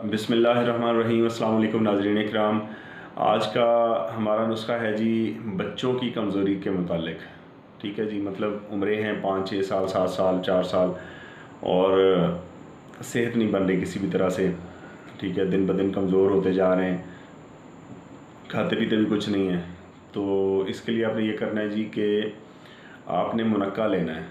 बिस्मिल्लाहिर्रहमानिर्रहीम। अस्सलाम वालेकुम नाज़रीन इकराम। आज का हमारा नुस्खा है जी बच्चों की कमज़ोरी के मुतालिक। ठीक है जी, मतलब उम्रें हैं 5-6 साल, 7 साल, 4 साल और सेहत नहीं बन रही किसी भी तरह से। ठीक है, दिन ब दिन कमज़ोर होते जा रहे हैं, खाते पीते भी कुछ नहीं है। तो इसके लिए आपने ये करना है जी कि आपने मुनक्का लेना है।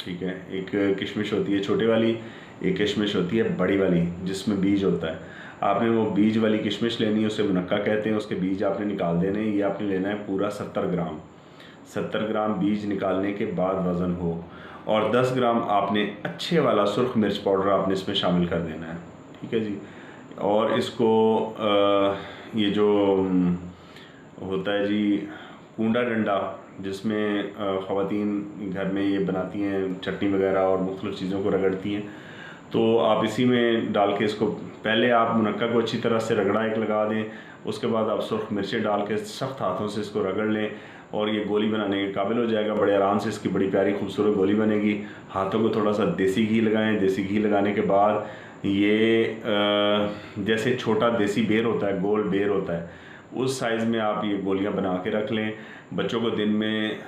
ठीक है, एक किशमिश होती है छोटे वाली, एक किशमिश होती है बड़ी वाली जिसमें बीज होता है। आपने वो बीज वाली किशमिश लेनी है, उसे मुनक्का कहते हैं। उसके बीज आपने निकाल देने हैं। ये आपने लेना है पूरा 70 ग्राम। 70 ग्राम बीज निकालने के बाद वज़न हो, और 10 ग्राम आपने अच्छे वाला सुर्ख मिर्च पाउडर आपने इसमें शामिल कर देना है। ठीक है जी। और इसको ये जो होता है जी कूंडा डंडा, जिसमें ख़वातीन घर में ये बनाती हैं चटनी वगैरह और मुख्तलिफ़ चीज़ों को रगड़ती हैं, तो आप इसी में डाल के इसको पहले आप मुनक्का को अच्छी तरह से रगड़ा एक लगा दें। उसके बाद आप सुर्ख मिर्चें डाल के सख्त हाथों से इसको रगड़ लें और ये गोली बनाने के काबिल हो जाएगा। बड़े आराम से इसकी बड़ी प्यारी खूबसूरत गोली बनेगी। हाथों को थोड़ा सा देसी घी लगाएं। देसी घी लगाने के बाद ये जैसे छोटा देसी बेर होता है, गोल बेर होता है, उस साइज़ में आप ये गोलियां बना के रख लें। बच्चों को दिन में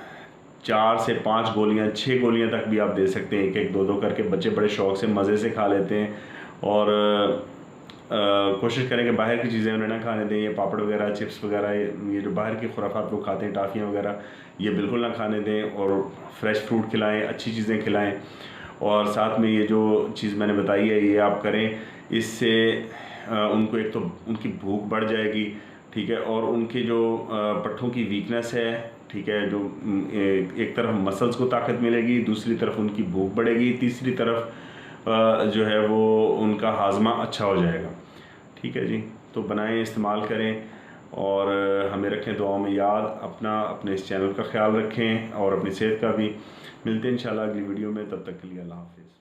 4 से 5 गोलियां, 6 गोलियां तक भी आप दे सकते हैं, एक एक दो दो करके। बच्चे बड़े शौक़ से मज़े से खा लेते हैं। और कोशिश करें कि बाहर की चीज़ें उन्हें ना खाने दें। ये पापड़ वगैरह, चिप्स वगैरह, ये जो बाहर की खुराफात वो खाते हैं, टाफ़ियाँ वगैरह, ये बिल्कुल ना खाने दें। और फ्रेश फ्रूट खिलाएं, अच्छी चीज़ें खिलाएं। और साथ में ये जो चीज़ मैंने बताई है ये आप करें। इससे उनको एक तो उनकी भूख बढ़ जाएगी, ठीक है, और उनके जो पट्ठों की वीकनेस है, ठीक है, जो एक तरफ मसल्स को ताकत मिलेगी, दूसरी तरफ उनकी भूख बढ़ेगी, तीसरी तरफ जो है वो उनका हाजमा अच्छा हो जाएगा। ठीक है जी, तो बनाएं, इस्तेमाल करें और हमें रखें दुआओं में याद। अपने इस चैनल का ख्याल रखें और अपनी सेहत का भी। मिलते हैं इंशाल्लाह अगली वीडियो में। तब तक के लिए अल्लाह हाफ़िज़।